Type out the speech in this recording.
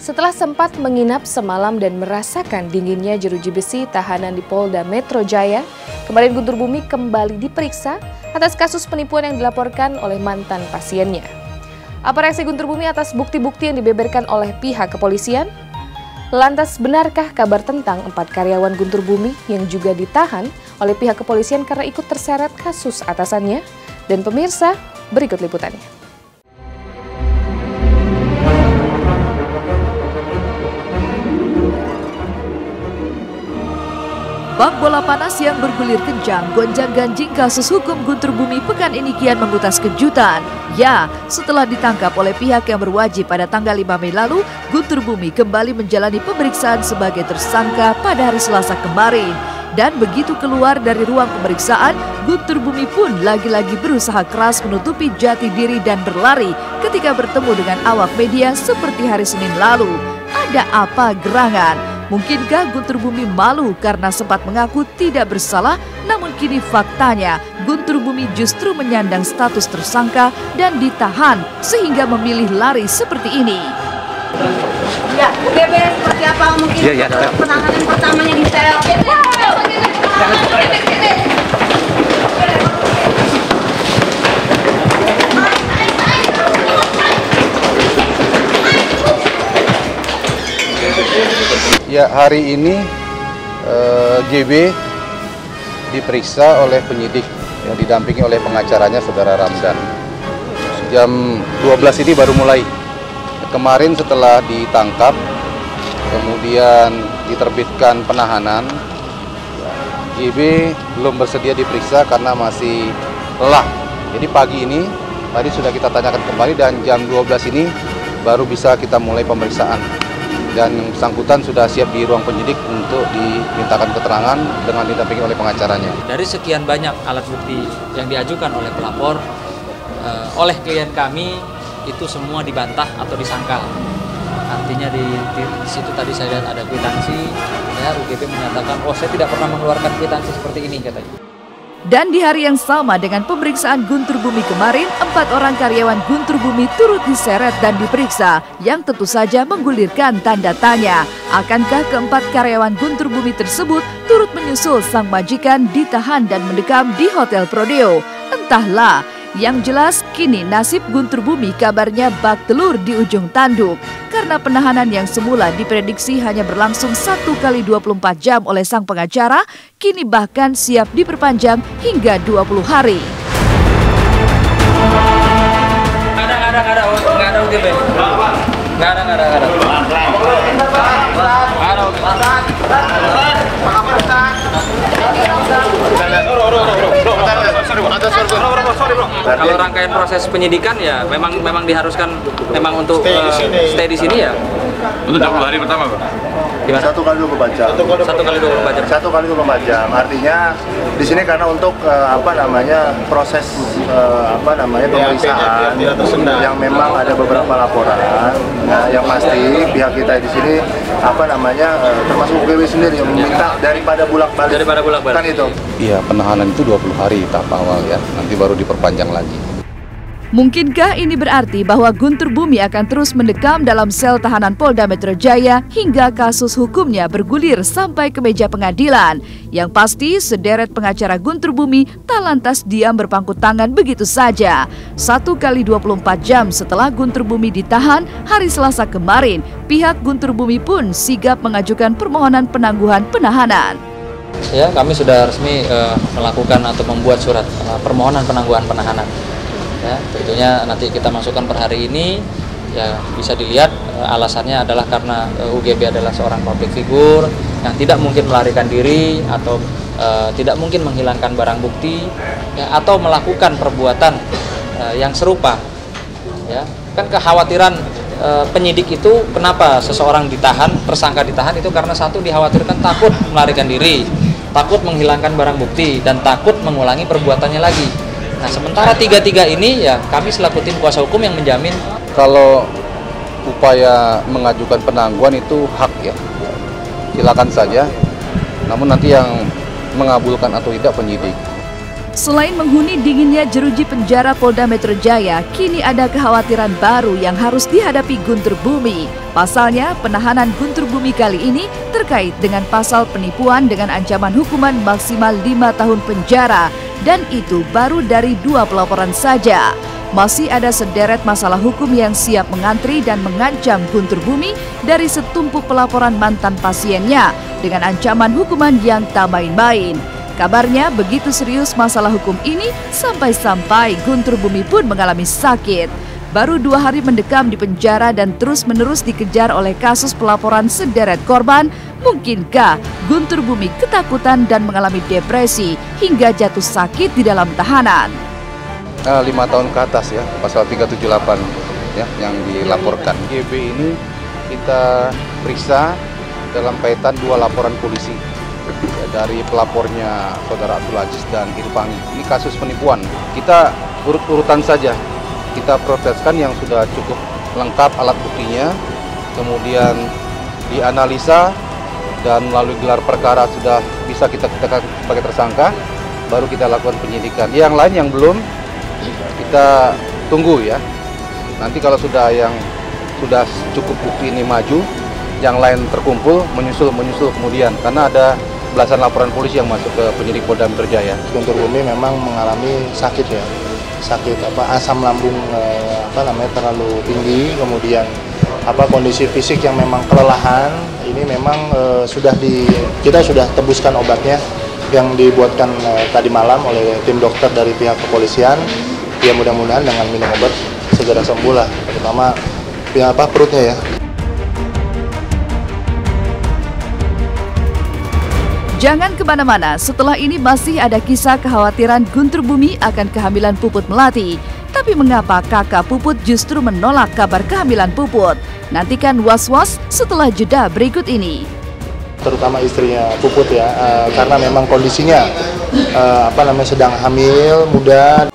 Setelah sempat menginap semalam dan merasakan dinginnya jeruji besi tahanan di Polda Metro Jaya, kemarin Guntur Bumi kembali diperiksa atas kasus penipuan yang dilaporkan oleh mantan pasiennya. Apa reaksi Guntur Bumi atas bukti-bukti yang dibeberkan oleh pihak kepolisian? Lantas benarkah kabar tentang 4 karyawan Guntur Bumi yang juga ditahan oleh pihak kepolisian karena ikut terseret kasus atasannya? Dan pemirsa, berikut liputannya. Bak bola panas yang bergulir kencang, gonjang-ganjing kasus hukum Guntur Bumi pekan ini kian mengutas kejutan. Ya, setelah ditangkap oleh pihak yang berwajib pada tanggal 5 Mei lalu, Guntur Bumi kembali menjalani pemeriksaan sebagai tersangka pada hari Selasa kemarin. Dan begitu keluar dari ruang pemeriksaan, Guntur Bumi pun lagi-lagi berusaha keras menutupi jati diri dan berlari ketika bertemu dengan awak media seperti hari Senin lalu. Ada apa gerangan? Mungkinkah Guntur Bumi malu karena sempat mengaku tidak bersalah, namun kini faktanya Guntur Bumi justru menyandang status tersangka dan ditahan sehingga memilih lari seperti ini. Ya, UGB seperti apa mungkin penanganan pertamanya di sel? Ya, hari ini JB diperiksa oleh penyidik yang didampingi oleh pengacaranya Saudara Ramdan. Jam 12 ini baru mulai. Kemarin setelah ditangkap, kemudian diterbitkan penahanan, JB belum bersedia diperiksa karena masih lelah. Jadi pagi ini, tadi sudah kita tanyakan kembali dan jam 12 ini baru bisa kita mulai pemeriksaan. Dan yang bersangkutan sudah siap di ruang penyidik untuk dimintakan keterangan dengan didampingi oleh pengacaranya. Dari sekian banyak alat bukti yang diajukan oleh pelapor, oleh klien kami itu semua dibantah atau disangkal. Artinya di situ tadi saya lihat ada kwitansi, ya UGB menyatakan, oh saya tidak pernah mengeluarkan kwitansi seperti ini katanya. Dan di hari yang sama dengan pemeriksaan Guntur Bumi kemarin, 4 orang karyawan Guntur Bumi turut diseret dan diperiksa, yang tentu saja menggulirkan tanda tanya. Akankah keempat karyawan Guntur Bumi tersebut turut menyusul sang majikan ditahan dan mendekam di Hotel Prodeo? Entahlah. Yang jelas, kini nasib Guntur Bumi kabarnya bak telur di ujung tanduk. Karena penahanan yang semula diprediksi hanya berlangsung 1 kali 24 jam oleh sang pengacara, kini bahkan siap diperpanjang hingga 20 hari. Nggak ada UGB. Nggak ada. Kalau rangkaian proses penyidikan ya memang diharuskan memang untuk stay di sini ya. Untuk 20 hari pertama, Pak? Gimana? 1 kali 24 jam. 1 kali 24 jam. 1 kali 24 jam. Artinya di sini karena untuk proses pemeriksaan yang memang ada beberapa laporan. Nah, yang pasti pihak kita di sini termasuk UGB sendiri yang meminta daripada bulak-balik. Kan itu. Iya, penahanan itu 20 hari tahap awal ya. Nanti baru diperpanjang lagi. Mungkinkah ini berarti bahwa Guntur Bumi akan terus mendekam dalam sel tahanan Polda Metro Jaya hingga kasus hukumnya bergulir sampai ke meja pengadilan? Yang pasti, sederet pengacara Guntur Bumi tak lantas diam berpangku tangan begitu saja. 1 kali 24 jam setelah Guntur Bumi ditahan, hari Selasa kemarin, pihak Guntur Bumi pun sigap mengajukan permohonan penangguhan penahanan. Ya, kami sudah resmi melakukan atau membuat surat permohonan penangguhan penahanan. Ya, tentunya nanti kita masukkan per hari ini, ya bisa dilihat alasannya adalah karena UGB adalah seorang public figure yang tidak mungkin melarikan diri atau tidak mungkin menghilangkan barang bukti, ya, atau melakukan perbuatan yang serupa. Ya, kan kekhawatiran penyidik itu kenapa seseorang ditahan, tersangka ditahan itu karena satu dikhawatirkan takut melarikan diri, takut menghilangkan barang bukti, dan takut mengulangi perbuatannya lagi. Nah, sementara tiga-tiga ini ya kami selaku tim kuasa hukum yang menjamin. Kalau upaya mengajukan penangguhan itu hak ya, silakan saja. Namun nanti yang mengabulkan atau tidak penyidik. Selain menghuni dinginnya jeruji penjara Polda Metro Jaya, kini ada kekhawatiran baru yang harus dihadapi Guntur Bumi. Pasalnya, penahanan Guntur Bumi kali ini terkait dengan pasal penipuan dengan ancaman hukuman maksimal 5 tahun penjara, dan itu baru dari 2 pelaporan saja. Masih ada sederet masalah hukum yang siap mengantri dan mengancam Guntur Bumi dari setumpuk pelaporan mantan pasiennya dengan ancaman hukuman yang tak main-main. Kabarnya begitu serius masalah hukum ini sampai-sampai Guntur Bumi pun mengalami sakit. Baru 2 hari mendekam di penjara dan terus-menerus dikejar oleh kasus pelaporan sederet korban, mungkinkah Guntur Bumi ketakutan dan mengalami depresi hingga jatuh sakit di dalam tahanan? 5 tahun ke atas ya, pasal 378 ya yang dilaporkan. GB ini kita periksa dalam kaitan 2 laporan polisi. Dari pelapornya Saudara Abdul Aziz dan Irfangi. Ini kasus penipuan. Kita urut-urutan saja. Kita proseskan yang sudah cukup lengkap alat buktinya, kemudian dianalisa dan melalui gelar perkara sudah bisa kita tetapkan sebagai tersangka, baru kita lakukan penyidikan. Yang lain yang belum, kita tunggu ya. Nanti kalau sudah cukup bukti ini maju, yang lain terkumpul, menyusul kemudian, karena ada belasan laporan polisi yang masuk ke penyidik Polda Metro Jaya. Guntur Bumi memang mengalami sakit ya, asam lambung terlalu tinggi, kemudian kondisi fisik yang memang kelelahan. Ini memang kita sudah tebuskan obatnya yang dibuatkan tadi malam oleh tim dokter dari pihak kepolisian. Ya mudah-mudahan dengan minum obat segera sembuh lah, terutama perutnya ya. Jangan kemana-mana, setelah ini masih ada kisah kekhawatiran Guntur Bumi akan kehamilan Puput Melati. Tapi mengapa kakak Puput justru menolak kabar kehamilan Puput? Nantikan was-was setelah jeda berikut ini. Terutama istrinya Puput ya, karena memang kondisinya sedang hamil, muda.